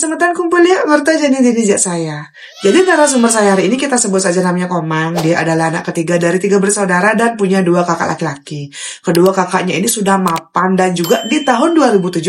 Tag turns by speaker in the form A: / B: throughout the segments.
A: semetan kumpul ya, ngerti jadi dijak saya. Jadi narasumber saya hari ini kita sebut saja namanya Komang. Dia adalah anak ketiga dari 3 bersaudara dan punya 2 kakak laki-laki. Kedua kakaknya ini sudah mapan dan juga di tahun 2017,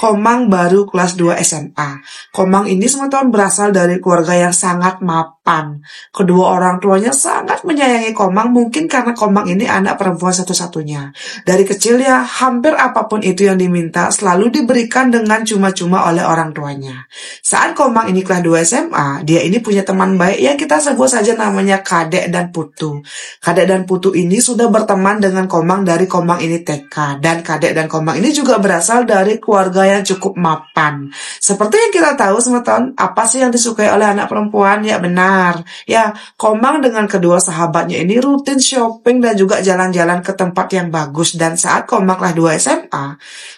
A: Komang baru kelas 2 SMA. Komang ini semeton berasal dari keluarga yang sangat mapan. Kedua orang tuanya sangat menyayangi Komang, mungkin karena Komang ini anak perempuan satu-satunya. Dari kecil ya, hampir apapun itu yang diminta selalu diberikan dengan cuma-cuma oleh orang tuanya. Saat Komang ini kelas 2 SMA, dia ini punya teman baik yang kita sebut saja namanya Kadek dan Putu. Kadek dan Putu ini sudah berteman dengan Komang dari Komang ini TK. Dan Kadek dan Komang ini juga berasal dari keluarga yang cukup mapan. Seperti yang kita tahu semeton, apa sih yang disukai oleh anak perempuan? Ya benar. Ya, Komang dengan kedua sahabatnya ini rutin shopping dan juga jalan-jalan ke tempat yang bagus. Dan saat Komang kelas 2 SMA,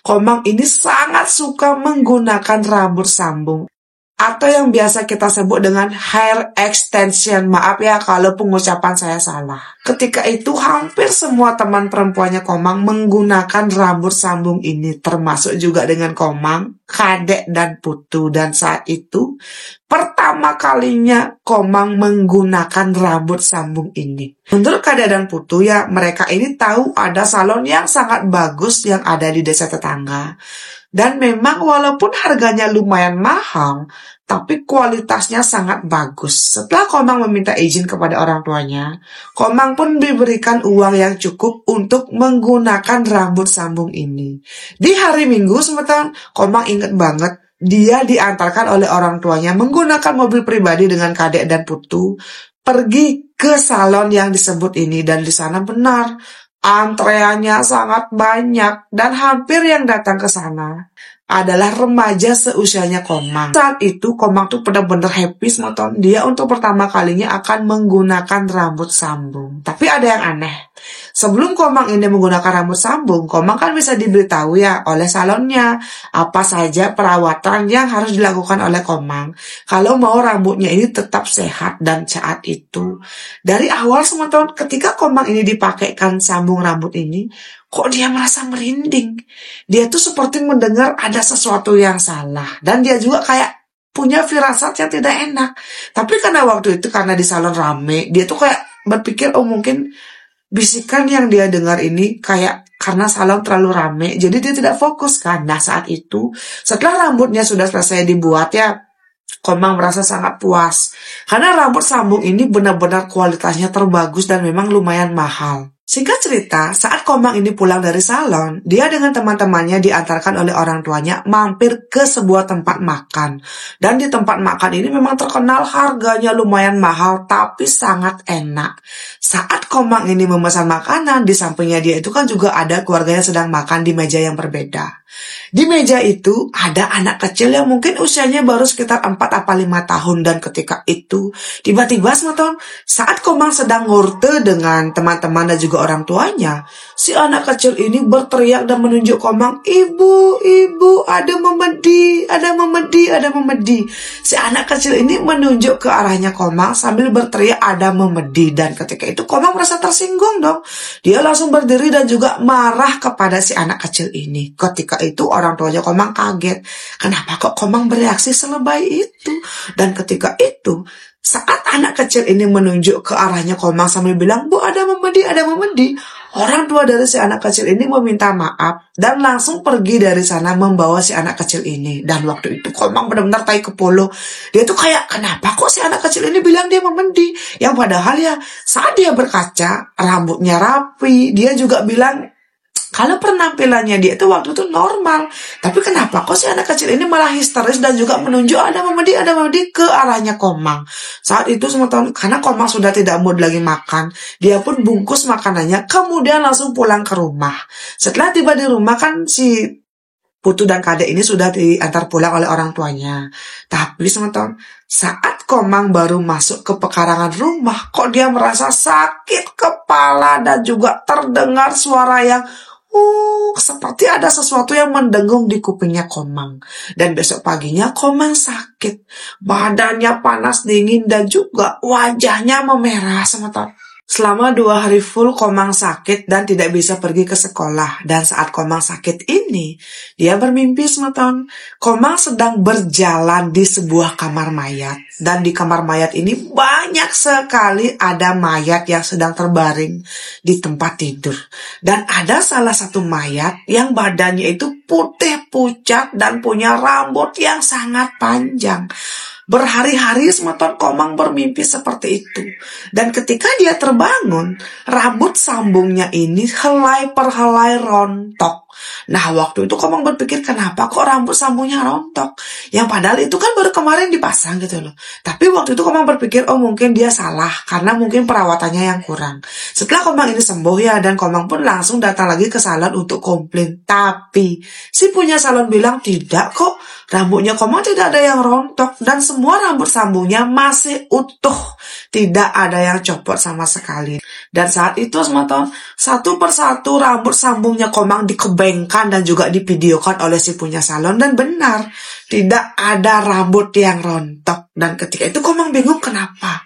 A: Komang ini sangat suka menggunakan rambut sambung atau yang biasa kita sebut dengan hair extension. Maaf ya kalau pengucapan saya salah. Ketika itu hampir semua teman perempuannya Komang menggunakan rambut sambung ini, termasuk juga dengan Komang, Kadek dan Putu. Dan saat itu pertama kalinya Komang menggunakan rambut sambung ini. Menurut Kadek dan Putu ya, mereka ini tahu ada salon yang sangat bagus yang ada di desa tetangga. Dan memang walaupun harganya lumayan mahal, tapi kualitasnya sangat bagus. Setelah Komang meminta izin kepada orang tuanya, Komang pun diberikan uang yang cukup untuk menggunakan rambut sambung ini. Di hari Minggu semeton, Komang ingat banget, dia diantarkan oleh orang tuanya menggunakan mobil pribadi dengan Kadek dan Putu pergi ke salon yang disebut ini. Dan di sana benar, antreannya sangat banyak dan hampir yang datang ke sana adalah remaja seusianya Komang. Saat itu Komang tuh benar-benar happy semeton. Dia untuk pertama kalinya akan menggunakan rambut sambung. Tapi ada yang aneh. Sebelum Komang ini menggunakan rambut sambung, Komang kan bisa diberitahu ya oleh salonnya apa saja perawatan yang harus dilakukan oleh Komang kalau mau rambutnya ini tetap sehat. Dan saat itu dari awal semeton, ketika Komang ini dipakaikan sambung rambut ini, kok dia merasa merinding. Dia tuh seperti mendengar ada sesuatu yang salah. Dan dia juga kayak punya firasat yang tidak enak. Tapi karena waktu itu, karena di salon rame, dia tuh kayak berpikir, oh mungkin bisikan yang dia dengar ini kayak karena salon terlalu rame. Jadi dia tidak fokus kan. Nah saat itu, setelah rambutnya sudah selesai dibuat ya, Komang merasa sangat puas. Karena rambut sambung ini benar-benar kualitasnya terbagus dan memang lumayan mahal. Singkat cerita, saat Komang ini pulang dari salon, dia dengan teman-temannya diantarkan oleh orang tuanya mampir ke sebuah tempat makan. Dan di tempat makan ini memang terkenal harganya lumayan mahal, tapi sangat enak. Saat Komang ini memesan makanan, di sampingnya dia itu kan juga ada keluarganya sedang makan di meja yang berbeda. Di meja itu ada anak kecil yang mungkin usianya baru sekitar 4 atau 5 tahun. Dan ketika itu, tiba-tiba semeton, saat Komang sedang ngurte dengan teman-teman dan juga orang tuanya, si anak kecil ini berteriak dan menunjuk Komang, ibu, ada memedi, ada memedi, ada memedi. Si anak kecil ini menunjuk ke arahnya Komang sambil berteriak ada memedi. Dan ketika itu Komang merasa tersinggung dong. Dia langsung berdiri dan juga marah kepada si anak kecil ini. Ketika itu orang tuanya Komang kaget. Kenapa kok Komang bereaksi selebay itu? Dan ketika itu, saat anak kecil ini menunjuk ke arahnya Komang sambil bilang, bu ada memedi, ada memedi, orang tua dari si anak kecil ini meminta maaf dan langsung pergi dari sana membawa si anak kecil ini. Dan waktu itu Komang benar-benar tai kepolo. Dia tuh kayak, kenapa kok si anak kecil ini bilang dia memedi? Yang padahal ya saat dia berkaca, rambutnya rapi. Dia juga bilang kalau penampilannya dia itu waktu itu normal. Tapi kenapa kok si anak kecil ini malah histeris dan juga menunjuk ada memedi ke arahnya Komang. Saat itu semeton, karena Komang sudah tidak mood lagi makan, dia pun bungkus makanannya kemudian langsung pulang ke rumah. Setelah tiba di rumah kan si Putu dan Kadek ini sudah diantar pulang oleh orang tuanya. Tapi semeton, saat Komang baru masuk ke pekarangan rumah, kok dia merasa sakit kepala dan juga terdengar suara yang seperti ada sesuatu yang mendengung di kupingnya Komang. Dan besok paginya Komang sakit. Badannya panas dingin dan juga wajahnya memerah semeton. Selama 2 hari full Komang sakit dan tidak bisa pergi ke sekolah. Dan saat Komang sakit ini, dia bermimpi sematon. Komang sedang berjalan di sebuah kamar mayat. Dan di kamar mayat ini banyak sekali ada mayat yang sedang terbaring di tempat tidur. Dan ada salah satu mayat yang badannya itu putih pucat dan punya rambut yang sangat panjang. Berhari-hari semeton Komang bermimpi seperti itu. Dan ketika dia terbangun, rambut sambungnya ini helai per helai rontok. Nah, waktu itu Komang berpikir, kenapa kok rambut sambungnya rontok? Yang padahal itu kan baru kemarin dipasang gitu loh. Tapi waktu itu Komang berpikir, oh mungkin dia salah, karena mungkin perawatannya yang kurang. Setelah Komang ini sembuh ya, dan Komang pun langsung datang lagi ke salon untuk komplain. Tapi si punya salon bilang, tidak kok, rambutnya Komang tidak ada yang rontok, dan semua rambut sambungnya masih utuh. Tidak ada yang copot sama sekali. Dan saat itu sematon, satu persatu rambut sambungnya Komang dikebengkan dan juga divideokan oleh si punya salon. Dan benar, tidak ada rambut yang rontok. Dan ketika itu Komang bingung kenapa.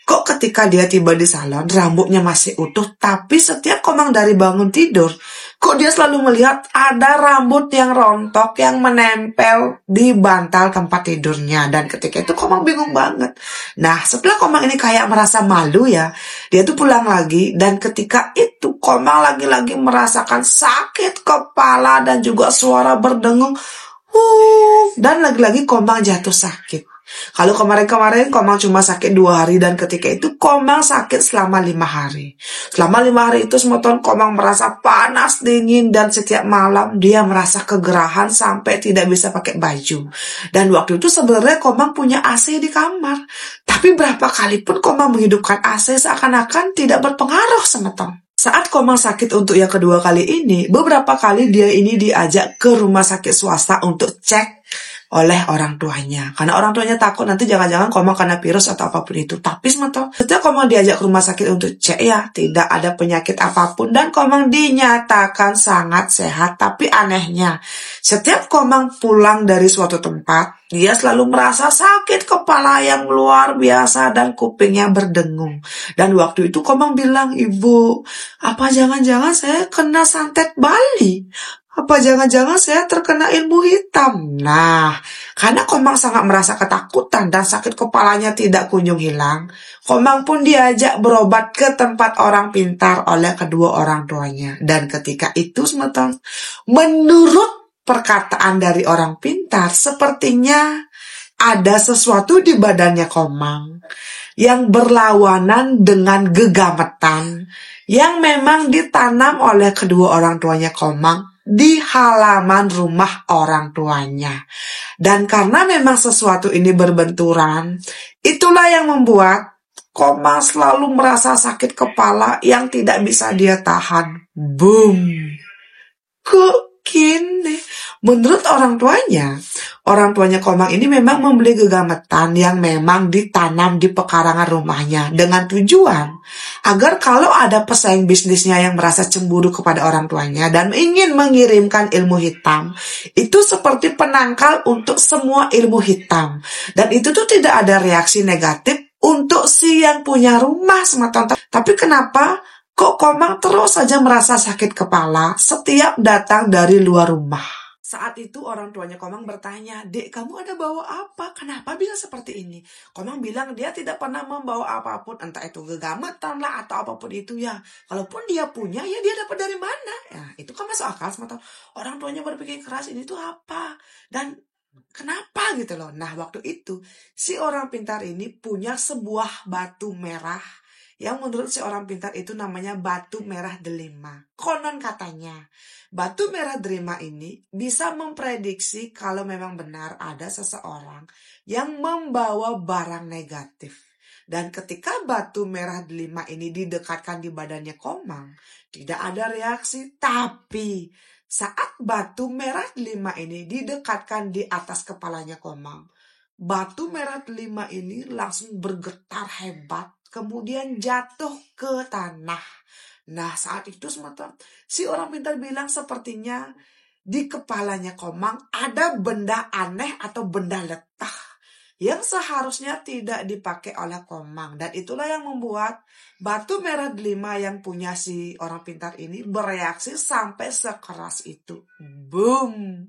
A: Kok ketika dia tiba di salon, rambutnya masih utuh, tapi setiap Komang dari bangun tidur, kok dia selalu melihat ada rambut yang rontok yang menempel di bantal tempat tidurnya. Dan ketika itu Komang bingung banget. Nah, setelah Komang ini kayak merasa malu ya, dia tuh pulang lagi. Dan ketika itu Komang lagi-lagi merasakan sakit kepala dan juga suara berdengung. Dan lagi-lagi Komang jatuh sakit. Kalau kemarin-kemarin Komang cuma sakit 2 hari dan ketika itu Komang sakit selama 5 hari. Selama 5 hari itu semeton Komang merasa panas dingin dan setiap malam dia merasa kegerahan sampai tidak bisa pakai baju. Dan waktu itu sebenarnya Komang punya AC di kamar. Tapi berapa kali pun Komang menghidupkan AC seakan-akan tidak berpengaruh semeton. Saat Komang sakit untuk yang kedua kali ini, beberapa kali dia ini diajak ke rumah sakit swasta untuk cek oleh orang tuanya. Karena orang tuanya takut nanti jangan-jangan Komang kena virus atau apapun itu. Tapi setelah Komang diajak ke rumah sakit untuk cek ya, tidak ada penyakit apapun dan Komang dinyatakan sangat sehat. Tapi anehnya, setiap Komang pulang dari suatu tempat, dia selalu merasa sakit kepala yang luar biasa dan kupingnya berdengung. Dan waktu itu Komang bilang, "Ibu, apa jangan-jangan saya kena santet Bali? Apa jangan-jangan saya terkena ilmu hitam?" Nah, karena Komang sangat merasa ketakutan dan sakit kepalanya tidak kunjung hilang, Komang pun diajak berobat ke tempat orang pintar oleh kedua orang tuanya. Dan ketika itu semeton, menurut perkataan dari orang pintar, sepertinya ada sesuatu di badannya Komang yang berlawanan dengan gegametan yang memang ditanam oleh kedua orang tuanya Komang di halaman rumah orang tuanya. Dan karena memang sesuatu ini berbenturan, itulah yang membuat Komang selalu merasa sakit kepala yang tidak bisa dia tahan. Boom! Kok gini? Menurut orang tuanya Komang ini memang membeli gegametan yang memang ditanam di pekarangan rumahnya dengan tujuan agar kalau ada pesaing bisnisnya yang merasa cemburu kepada orang tuanya dan ingin mengirimkan ilmu hitam, itu seperti penangkal untuk semua ilmu hitam. Dan itu tuh tidak ada reaksi negatif untuk si yang punya rumah semata. Tapi kenapa kok Komang terus saja merasa sakit kepala setiap datang dari luar rumah? Saat itu orang tuanya Komang bertanya, "Dek, kamu ada bawa apa? Kenapa bisa seperti ini?" Komang bilang dia tidak pernah membawa apapun, entah itu gegametan lah atau apapun itu ya. Kalaupun dia punya, ya dia dapat dari mana? Ya, itu kan masuk akal semata. Orang tuanya berpikir keras, ini tuh apa? Dan kenapa gitu loh. Nah, waktu itu si orang pintar ini punya sebuah batu merah yang menurut si orang pintar itu namanya batu merah delima. Konon katanya, batu merah delima ini bisa memprediksi kalau memang benar ada seseorang yang membawa barang negatif. Dan ketika batu merah delima ini didekatkan di badannya Komang, tidak ada reaksi. Tapi saat batu merah delima ini didekatkan di atas kepalanya Komang, batu merah delima ini langsung bergetar hebat, kemudian jatuh ke tanah. Nah, saat itu semata si orang pintar bilang sepertinya di kepalanya Komang ada benda aneh atau benda letah yang seharusnya tidak dipakai oleh Komang. Dan itulah yang membuat batu merah delima yang punya si orang pintar ini bereaksi sampai sekeras itu. Boom!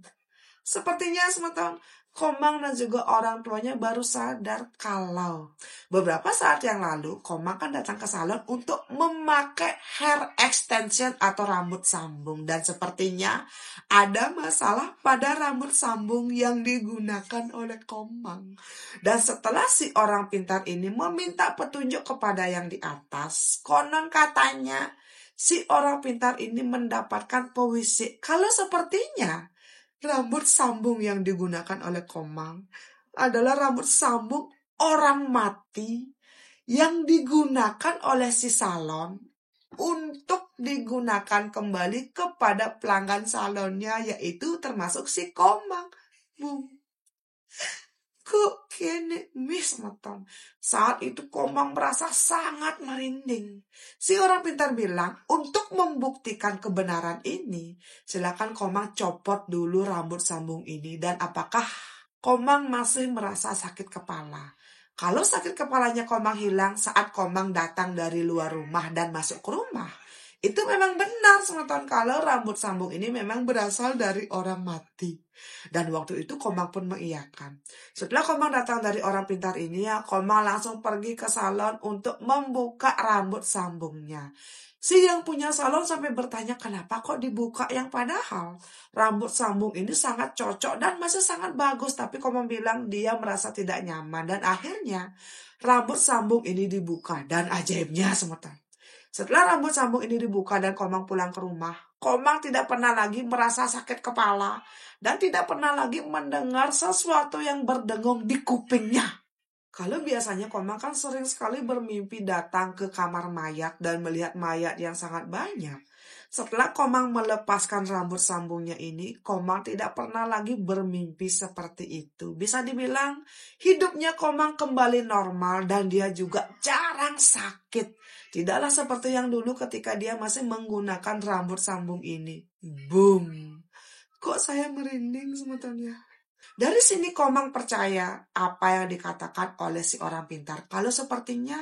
A: Sepertinya teman-teman, Komang dan juga orang tuanya baru sadar kalau beberapa saat yang lalu Komang kan datang ke salon untuk memakai hair extension atau rambut sambung. Dan sepertinya ada masalah pada rambut sambung yang digunakan oleh Komang. Dan setelah si orang pintar ini meminta petunjuk kepada yang di atas, konon katanya si orang pintar ini mendapatkan pewisik kalau sepertinya rambut sambung yang digunakan oleh Komang adalah rambut sambung orang mati yang digunakan oleh si salon untuk digunakan kembali kepada pelanggan salonnya, yaitu termasuk si Komang. Kok kene miss matang. Saat itu Komang merasa sangat merinding. Si orang pintar bilang, untuk membuktikan kebenaran ini, silakan Komang copot dulu rambut sambung ini. Dan apakah Komang masih merasa sakit kepala? Kalau sakit kepalanya Komang hilang saat Komang datang dari luar rumah dan masuk ke rumah, itu memang benar teman-teman, kalau rambut sambung ini memang berasal dari orang mati. Dan waktu itu Komang pun mengiyakan. Setelah Komang datang dari orang pintar ini, ya Komang langsung pergi ke salon untuk membuka rambut sambungnya. Si yang punya salon sampai bertanya kenapa kok dibuka, yang padahal rambut sambung ini sangat cocok dan masih sangat bagus. Tapi Komang bilang dia merasa tidak nyaman. Dan akhirnya rambut sambung ini dibuka. Dan ajaibnya teman-teman, setelah rambut sambung ini dibuka dan Komang pulang ke rumah, Komang tidak pernah lagi merasa sakit kepala dan tidak pernah lagi mendengar sesuatu yang berdengung di kupingnya. Kalau biasanya Komang kan sering sekali bermimpi datang ke kamar mayat dan melihat mayat yang sangat banyak. Setelah Komang melepaskan rambut sambungnya ini, Komang tidak pernah lagi bermimpi seperti itu. Bisa dibilang hidupnya Komang kembali normal dan dia juga jarang sakit. Tidaklah seperti yang dulu ketika dia masih menggunakan rambut sambung ini. Boom! Kok saya merinding sebetulnya? Dari sini Komang percaya apa yang dikatakan oleh si orang pintar. Kalau sepertinya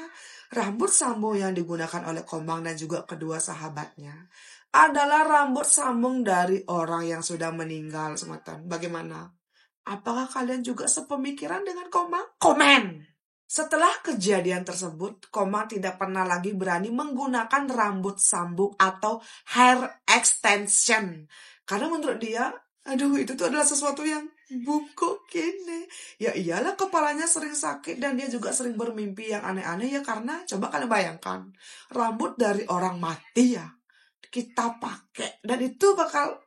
A: rambut sambung yang digunakan oleh Komang dan juga kedua sahabatnya adalah rambut sambung dari orang yang sudah meninggal, teman-teman. Bagaimana? Apakah kalian juga sepemikiran dengan Komang? Komen! Setelah kejadian tersebut, Komang tidak pernah lagi berani menggunakan rambut sambung atau hair extension. Karena menurut dia, aduh itu tuh adalah sesuatu yang bungkuk gini. Ya iyalah kepalanya sering sakit dan dia juga sering bermimpi yang aneh-aneh ya, karena coba kalian bayangkan, rambut dari orang mati ya kita pakai. Dan itu bakal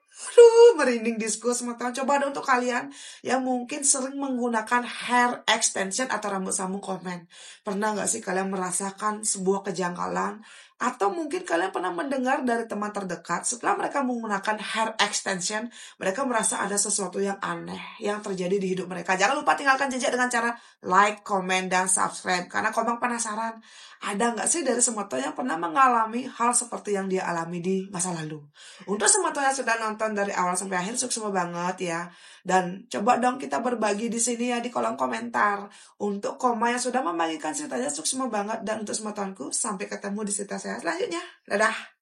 A: merinding diskus teman-teman. Coba ada untuk kalian yang mungkin sering menggunakan hair extension atau rambut sambung, komen. Pernah gak sih kalian merasakan sebuah kejanggalan? Atau mungkin kalian pernah mendengar dari teman terdekat setelah mereka menggunakan hair extension, mereka merasa ada sesuatu yang aneh yang terjadi di hidup mereka. Jangan lupa tinggalkan jejak dengan cara like, komen, dan subscribe. Karena Komang penasaran, ada gak sih dari semua yang pernah mengalami hal seperti yang dia alami di masa lalu? Untuk semua yang sudah nonton dari awal sampai akhir, sukses banget ya. Dan coba dong kita berbagi di sini ya di kolom komentar. Untuk Koma yang sudah membagikan ceritanya, sukses banget. Dan untuk semua temanku, sampai ketemu di cerita saya selanjutnya. Dadah!